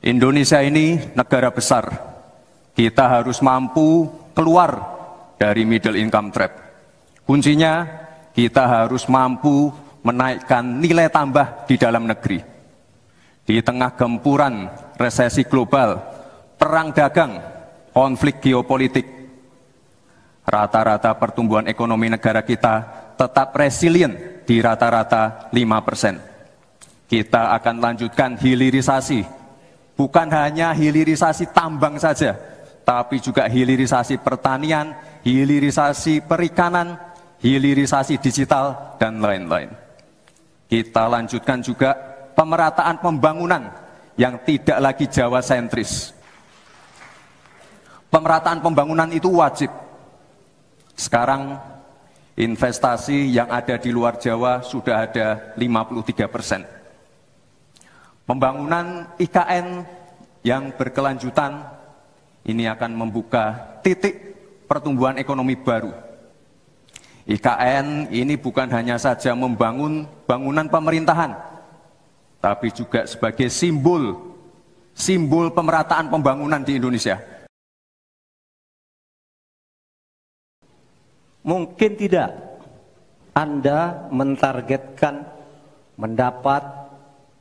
Indonesia ini negara besar. Kita harus mampu keluar dari middle income trap. Kuncinya, kita harus mampu menaikkan nilai tambah di dalam negeri. Di tengah gempuran resesi global, perang dagang, konflik geopolitik, rata-rata pertumbuhan ekonomi negara kita tetap resilient di rata-rata 5%. Kita akan lanjutkan hilirisasi, bukan hanya hilirisasi tambang saja, tapi juga hilirisasi pertanian, hilirisasi perikanan, hilirisasi digital, dan lain-lain. Kita lanjutkan juga pemerataan pembangunan yang tidak lagi Jawa sentris. Pemerataan pembangunan itu wajib. Sekarang investasi yang ada di luar Jawa sudah ada 53%. Pembangunan IKN yang berkelanjutan ini akan membuka titik pertumbuhan ekonomi baru. IKN ini bukan hanya saja membangun bangunan pemerintahan, tapi juga sebagai simbol pemerataan pembangunan di Indonesia. Mungkin tidak Anda mentargetkan mendapat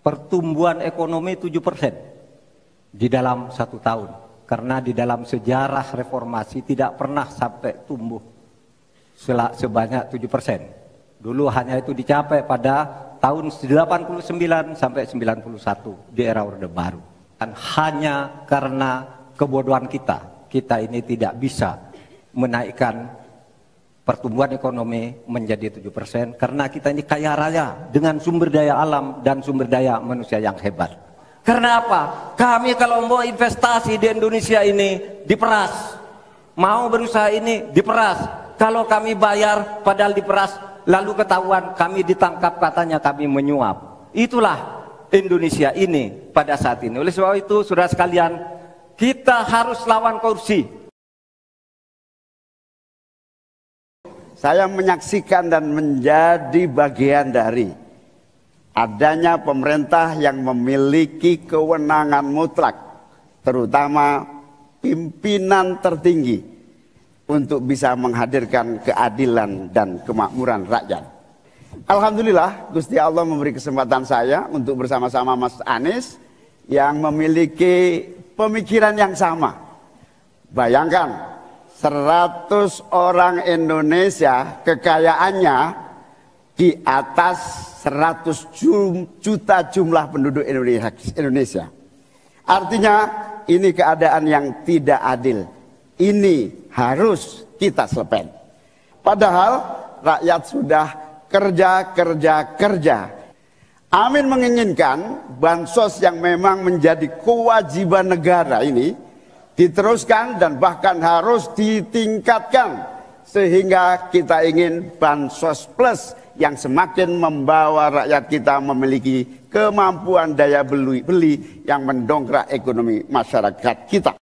pertumbuhan ekonomi 7% di dalam 1 tahun. Karena di dalam sejarah reformasi tidak pernah sampai tumbuh sebanyak 7%. Dulu hanya itu dicapai pada tahun 89 sampai 91 di era Orde Baru. Dan hanya karena kebodohan kita ini tidak bisa menaikkan pertumbuhan ekonomi menjadi 7% karena kita ini kaya raya dengan sumber daya alam dan sumber daya manusia yang hebat. Karena apa? Kami kalau mau investasi di Indonesia ini diperas, mau berusaha ini diperas. Kalau kami bayar padahal diperas, lalu ketahuan kami ditangkap katanya kami menyuap. Itulah Indonesia ini pada saat ini. Oleh sebab itu saudara sekalian, kita harus lawan korupsi. Saya menyaksikan dan menjadi bagian dari adanya pemerintah yang memiliki kewenangan mutlak, terutama pimpinan tertinggi, untuk bisa menghadirkan keadilan dan kemakmuran rakyat. Alhamdulillah, Gusti Allah memberi kesempatan saya untuk bersama-sama Mas Anies yang memiliki pemikiran yang sama. Bayangkan, 100 orang Indonesia kekayaannya di atas 100 juta jumlah penduduk Indonesia. Artinya ini keadaan yang tidak adil. Ini harus kita selepen. Padahal rakyat sudah kerja. Amin menginginkan bansos yang memang menjadi kewajiban negara ini diteruskan dan bahkan harus ditingkatkan, sehingga kita ingin bansos plus yang semakin membawa rakyat kita memiliki kemampuan daya beli yang mendongkrak ekonomi masyarakat kita.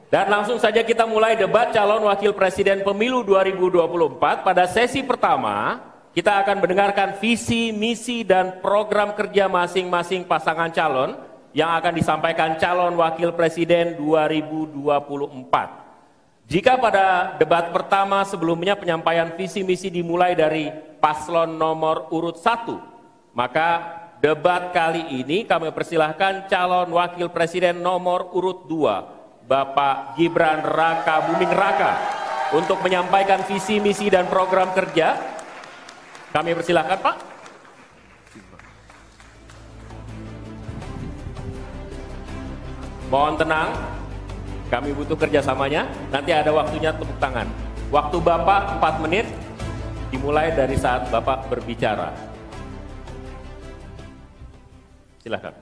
Dan langsung saja kita mulai debat calon wakil presiden pemilu 2024. Pada sesi pertama, kita akan mendengarkan visi, misi, dan program kerja masing-masing pasangan calon yang akan disampaikan calon wakil presiden 2024. Jika pada debat pertama sebelumnya penyampaian visi misi dimulai dari paslon nomor urut 1, maka debat kali ini kami persilahkan calon wakil presiden nomor urut 2 Bapak Gibran Raka Buming Raka untuk menyampaikan visi, misi, dan program kerja. Kami persilahkan, Pak. Mohon tenang, kami butuh kerjasamanya. Nanti ada waktunya tepuk tangan. Waktu Bapak 4 menit, dimulai dari saat Bapak berbicara. Silakan.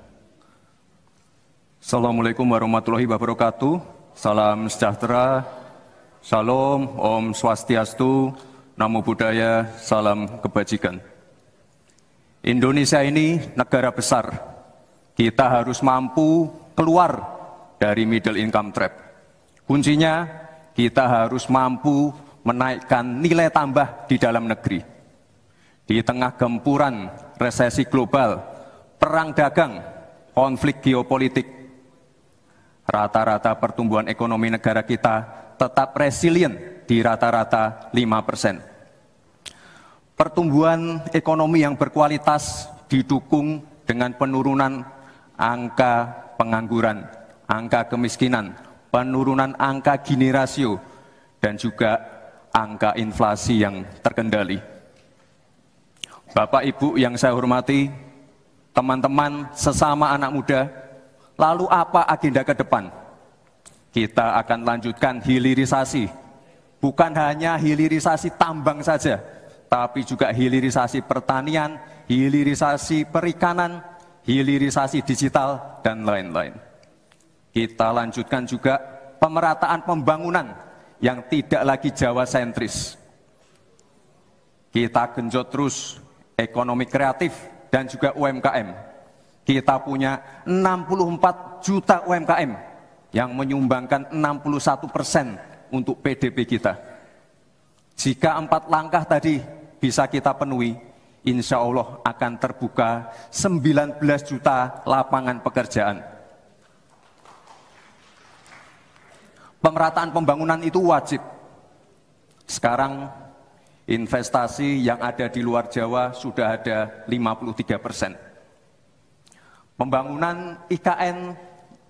Assalamualaikum warahmatullahi wabarakatuh. Salam sejahtera, Shalom, Om Swastiastu, Namo Buddhaya, salam kebajikan. Indonesia ini negara besar. Kita harus mampu keluar dari middle income trap. Kuncinya, kita harus mampu menaikkan nilai tambah di dalam negeri. Di tengah gempuran resesi global, perang dagang, konflik geopolitik, rata-rata pertumbuhan ekonomi negara kita tetap resilient di rata-rata 5%. Pertumbuhan ekonomi yang berkualitas didukung dengan penurunan angka pengangguran, angka kemiskinan, penurunan angka Gini rasio, dan juga angka inflasi yang terkendali. Bapak Ibu yang saya hormati, teman-teman sesama anak muda, lalu apa agenda ke depan? Kita akan lanjutkan hilirisasi, bukan hanya hilirisasi tambang saja, tapi juga hilirisasi pertanian, hilirisasi perikanan, hilirisasi digital, dan lain-lain. Kita lanjutkan juga pemerataan pembangunan yang tidak lagi Jawa sentris. Kita genjot terus ekonomi kreatif dan juga UMKM. Kita punya 64 juta UMKM yang menyumbangkan 61% untuk PDB kita. Jika 4 langkah tadi bisa kita penuhi, insya Allah akan terbuka 19 juta lapangan pekerjaan. Pemerataan pembangunan itu wajib. Sekarang investasi yang ada di luar Jawa sudah ada 53%. Pembangunan IKN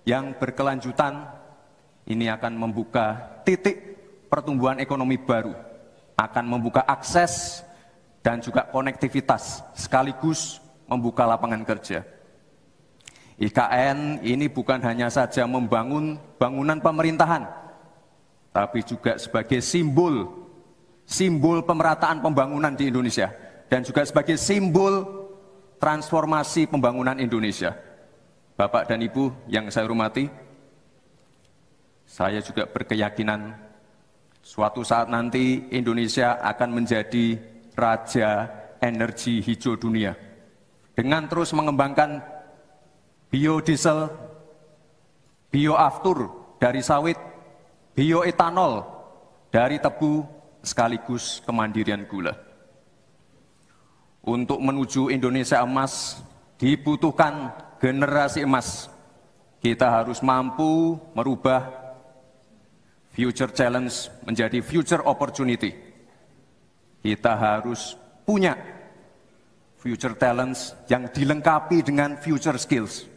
yang berkelanjutan ini akan membuka titik pertumbuhan ekonomi baru, akan membuka akses dan juga konektivitas, sekaligus membuka lapangan kerja. IKN ini bukan hanya saja membangun bangunan pemerintahan, tapi juga sebagai simbol pemerataan pembangunan di Indonesia, dan juga sebagai simbol transformasi pembangunan Indonesia. Bapak dan Ibu yang saya hormati, saya juga berkeyakinan suatu saat nanti Indonesia akan menjadi raja energi hijau dunia dengan terus mengembangkan biodiesel, bioaftur dari sawit, bioetanol dari tebu, sekaligus kemandirian gula. Untuk menuju Indonesia emas dibutuhkan generasi emas. Kita harus mampu merubah future challenge menjadi future opportunity. Kita harus punya future talents yang dilengkapi dengan future skills.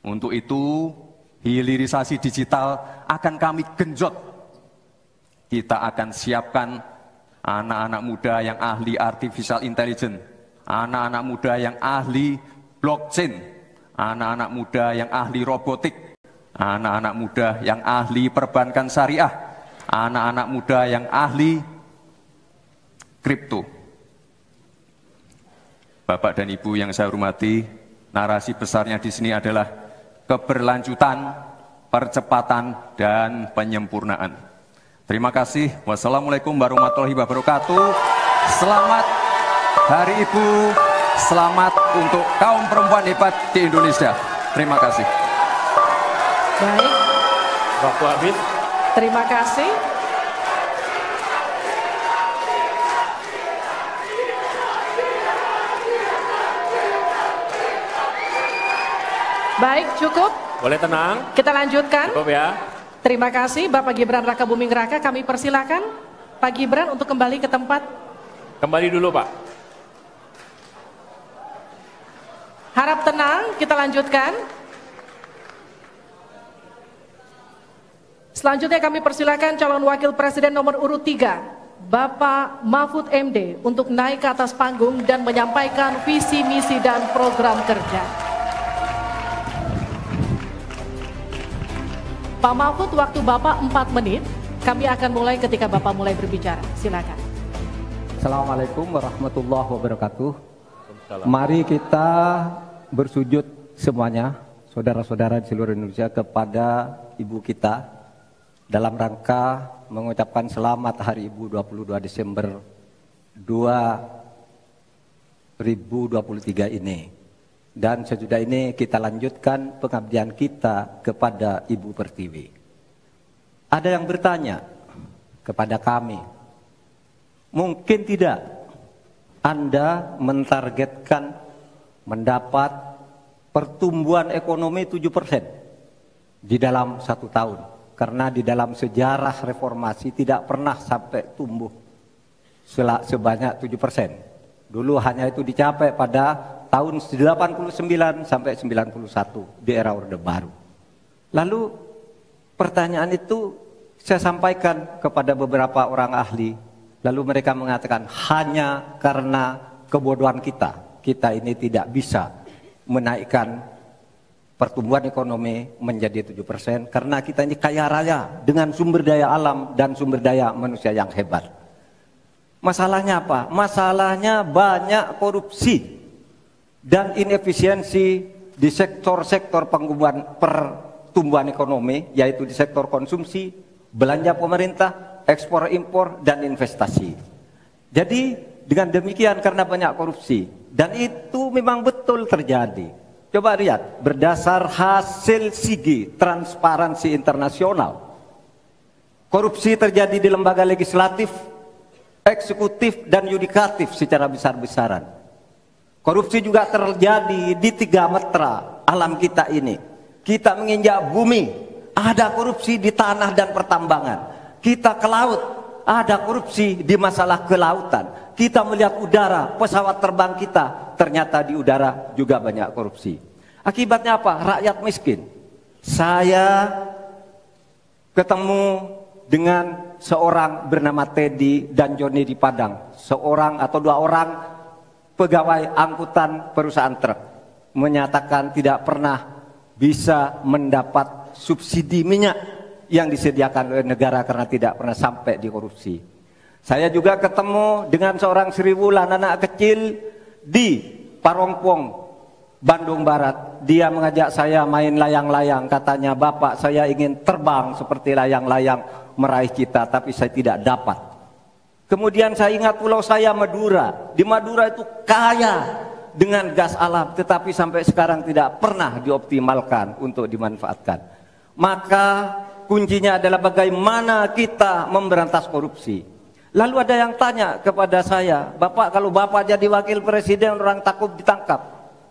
Untuk itu, hilirisasi digital akan kami genjot. Kita akan siapkan anak-anak muda yang ahli artificial intelligence, anak-anak muda yang ahli blockchain, anak-anak muda yang ahli robotik, anak-anak muda yang ahli perbankan syariah, anak-anak muda yang ahli kripto. Bapak dan Ibu yang saya hormati, narasi besarnya di sini adalah keberlanjutan, percepatan, dan penyempurnaan. Terima kasih. Wassalamualaikum warahmatullahi wabarakatuh. Selamat Hari Ibu. Selamat untuk kaum perempuan hebat di Indonesia. Terima kasih. Baik. Waktu habis. Terima kasih. Baik, cukup. Boleh tenang. Kita lanjutkan. Cukup ya. Terima kasih Bapak Gibran Raka Buming Raka. Kami persilakan Pak Gibran untuk kembali ke tempat. Kembali dulu Pak. Harap tenang, kita lanjutkan. Selanjutnya kami persilakan calon wakil presiden nomor urut 3, Bapak Mahfud MD, untuk naik ke atas panggung dan menyampaikan visi, misi, dan program kerja. Pak Mahfud, waktu Bapak 4 menit. Kami akan mulai ketika Bapak mulai berbicara. Silakan. Assalamualaikum warahmatullahi wabarakatuh. Mari kita bersujud semuanya, saudara-saudara di seluruh Indonesia, kepada Ibu kita dalam rangka mengucapkan selamat Hari Ibu 22 Desember 2023 ini. Dan sesudah ini kita lanjutkan pengabdian kita kepada Ibu Pertiwi. Ada yang bertanya kepada kami, mungkin tidak Anda mentargetkan mendapat pertumbuhan ekonomi 7% di dalam 1 tahun. Karena di dalam sejarah reformasi tidak pernah sampai tumbuh sebanyak 7%. Dulu hanya itu dicapai pada tahun 89 sampai 91 di era Orde Baru. Lalu pertanyaan itu saya sampaikan kepada beberapa orang ahli. Lalu mereka mengatakan hanya karena kebodohan kita ini tidak bisa menaikkan pertumbuhan ekonomi menjadi 7% karena kita ini kaya raya dengan sumber daya alam dan sumber daya manusia yang hebat. Masalahnya apa? Masalahnya banyak korupsi dan inefisiensi di sektor-sektor pertumbuhan ekonomi, yaitu di sektor konsumsi, belanja pemerintah, ekspor impor, dan investasi. Jadi dengan demikian karena banyak korupsi, dan itu memang betul terjadi. Coba lihat, berdasar hasil SIGI, Transparansi Internasional, korupsi terjadi di lembaga legislatif, eksekutif, dan yudikatif secara besar-besaran. Korupsi juga terjadi di 3 metra alam kita ini. Kita menginjak bumi, ada korupsi di tanah dan pertambangan. Kita ke laut, ada korupsi di masalah kelautan. Kita melihat udara, pesawat terbang kita, ternyata di udara juga banyak korupsi. Akibatnya apa? Rakyat miskin. Saya ketemu dengan seorang bernama Teddy dan Joni di Padang. Seorang atau 2 orang pegawai angkutan perusahaan truk menyatakan tidak pernah bisa mendapat subsidi minyak yang disediakan oleh negara karena tidak pernah sampai di korupsi. Saya juga ketemu dengan seorang Sri Wulan, anak kecil di Parongpong, Bandung Barat. Dia mengajak saya main layang-layang. Katanya, "Bapak, saya ingin terbang seperti layang-layang meraih cita, tapi saya tidak dapat." Kemudian saya ingat pulau saya, Madura. Di Madura itu kaya dengan gas alam, tetapi sampai sekarang tidak pernah dioptimalkan untuk dimanfaatkan. Maka kuncinya adalah bagaimana kita memberantas korupsi. Lalu ada yang tanya kepada saya, "Bapak, kalau Bapak jadi wakil presiden orang takut ditangkap."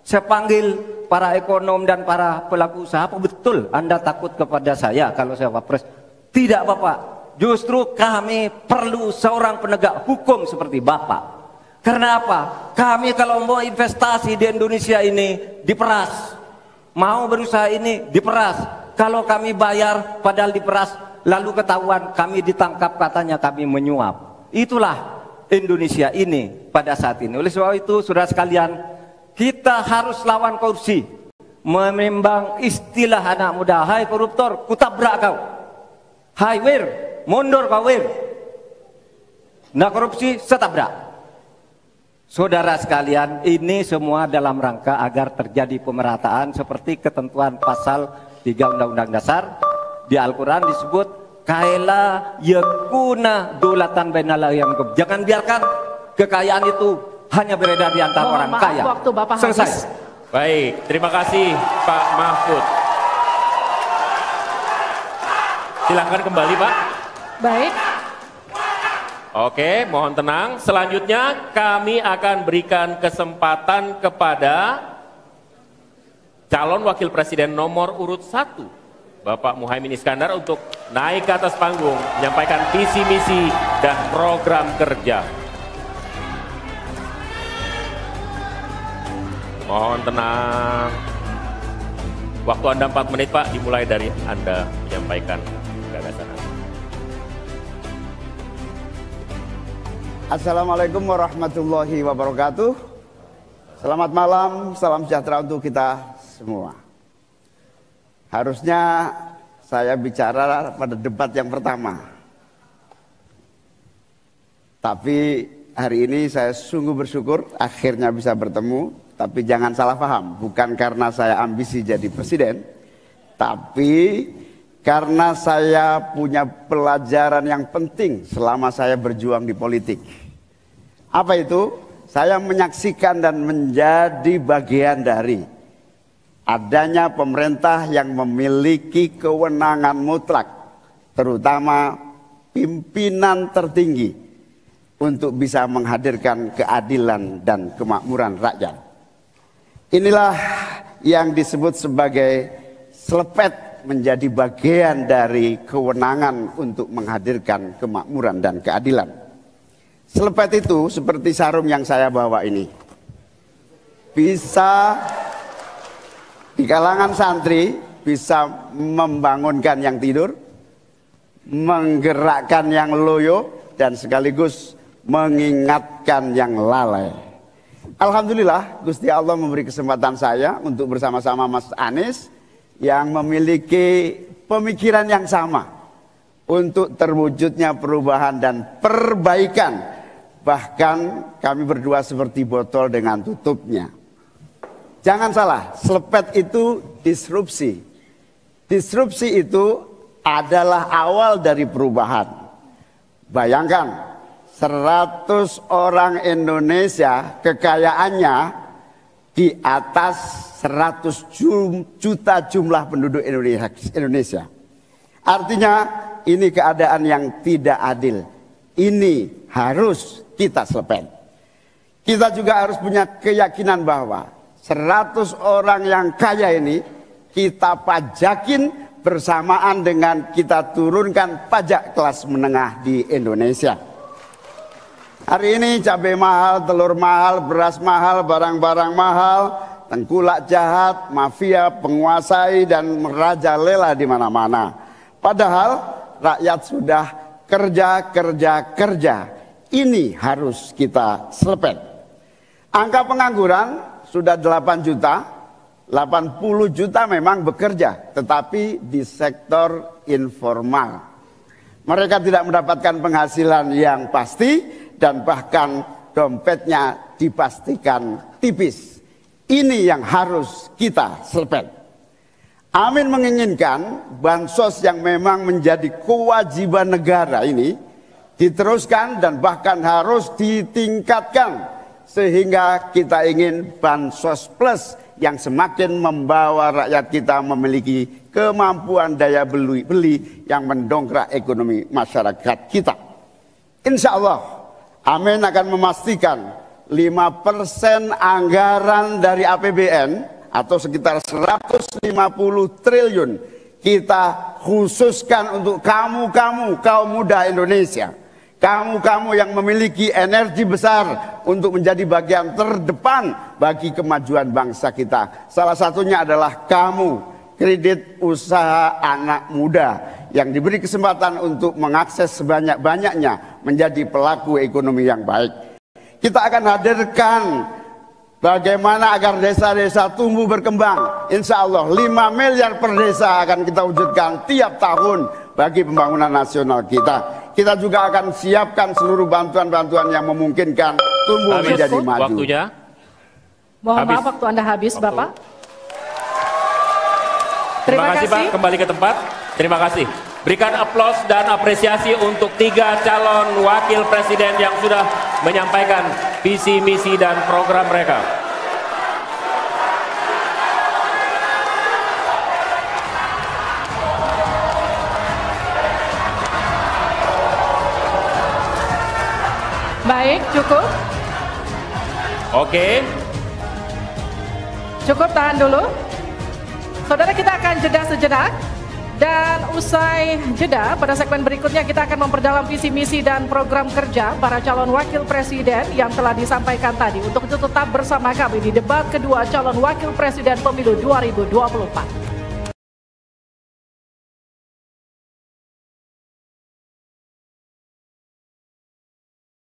Saya panggil para ekonom dan para pelaku usaha, "Apa betul Anda takut kepada saya kalau saya wapres?" "Tidak, Bapak. Justru kami perlu seorang penegak hukum seperti Bapak. Karena apa? Kami kalau mau investasi di Indonesia ini diperas. Mau berusaha ini diperas. Kalau kami bayar padahal diperas, lalu ketahuan kami ditangkap katanya kami menyuap." Itulah Indonesia ini pada saat ini. Oleh sebab itu, saudara sekalian, kita harus lawan korupsi. Menimbang istilah anak muda, "Hai koruptor, kutabrak kau. Hai wir, mundur kau wir." Nah, korupsi setabrak. Saudara sekalian, ini semua dalam rangka agar terjadi pemerataan seperti ketentuan pasal 3 Undang-Undang Dasar. Di Al-Quran disebut, "Kaila yakuna dolatan bainal yang." Jangan biarkan kekayaan itu hanya beredar di antara orang kaya. Waktu Bapak selesai. Habis. Baik, terima kasih Pak Mahfud. Silakan kembali, Pak. Baik. Oke, mohon tenang. Selanjutnya kami akan berikan kesempatan kepada calon wakil presiden nomor urut 1, Bapak Muhaimin Iskandar, untuk naik ke atas panggung, menyampaikan visi misi dan program kerja. Mohon tenang. Waktu Anda 4 menit, Pak, dimulai dari Anda menyampaikan gagasan. Assalamualaikum warahmatullahi wabarakatuh. Selamat malam, salam sejahtera untuk kita semua. Harusnya saya bicara pada debat yang pertama, tapi hari ini saya sungguh bersyukur akhirnya bisa bertemu. Tapi jangan salah paham, bukan karena saya ambisi jadi presiden, tapi karena saya punya pelajaran yang penting selama saya berjuang di politik. Apa itu? Saya menyaksikan dan menjadi bagian dari adanya pemerintah yang memiliki kewenangan mutlak, terutama pimpinan tertinggi, untuk bisa menghadirkan keadilan dan kemakmuran rakyat. Inilah yang disebut sebagai selepet, menjadi bagian dari kewenangan untuk menghadirkan kemakmuran dan keadilan. Selepet itu seperti sarung yang saya bawa ini. Bisa di kalangan santri, bisa membangunkan yang tidur, menggerakkan yang loyo, dan sekaligus mengingatkan yang lalai. Alhamdulillah, Gusti Allah memberi kesempatan saya untuk bersama-sama Mas Anies yang memiliki pemikiran yang sama untuk terwujudnya perubahan dan perbaikan. Bahkan kami berdua seperti botol dengan tutupnya. Jangan salah, selepet itu disrupsi. Disrupsi itu adalah awal dari perubahan. Bayangkan, 100 orang Indonesia kekayaannya di atas 100 juta jumlah penduduk Indonesia. Artinya ini keadaan yang tidak adil. Ini harus kita selepet. Kita juga harus punya keyakinan bahwa 100 orang yang kaya ini kita pajakin bersamaan dengan kita turunkan pajak kelas menengah di Indonesia. Hari ini cabai mahal, telur mahal, beras mahal, barang-barang mahal, tengkulak jahat, mafia penguasai dan merajalela di mana-mana. Padahal rakyat sudah kerja. Ini harus kita selepet. Angka pengangguran sudah 8 juta, 80 juta memang bekerja, tetapi di sektor informal. Mereka tidak mendapatkan penghasilan yang pasti, dan bahkan dompetnya dipastikan tipis. Ini yang harus kita selepet. Amin menginginkan bansos yang memang menjadi kewajiban negara ini diteruskan dan bahkan harus ditingkatkan, sehingga kita ingin bansos plus yang semakin membawa rakyat kita memiliki kemampuan daya beli yang mendongkrak ekonomi masyarakat kita. Insya Allah Amin akan memastikan 5% anggaran dari APBN atau sekitar 150 triliun kita khususkan untuk kaum muda Indonesia. Kamu yang memiliki energi besar untuk menjadi bagian terdepan bagi kemajuan bangsa kita. Salah satunya adalah kamu, kredit usaha anak muda yang diberi kesempatan untuk mengakses sebanyak-banyaknya menjadi pelaku ekonomi yang baik. Kita akan hadirkan bagaimana agar desa-desa tumbuh berkembang. Insya Allah 5 miliar per desa akan kita wujudkan tiap tahun bagi pembangunan nasional kita. Kita juga akan siapkan seluruh bantuan-bantuan yang memungkinkan tumbuh menjadi maju. Waktunya. Mohon maaf, waktu Anda habis, Bapak. Terima kasih Pak, kembali ke tempat. Terima kasih. Berikan aplaus dan apresiasi untuk 3 calon wakil presiden yang sudah menyampaikan visi, misi, dan program mereka. Baik, cukup. Oke. Cukup, tahan dulu. Saudara, kita akan jeda sejenak. Dan usai jeda, pada segmen berikutnya kita akan memperdalam visi misi dan program kerja para calon wakil presiden yang telah disampaikan tadi. Untuk itu tetap bersama kami di debat kedua calon wakil presiden pemilu 2024.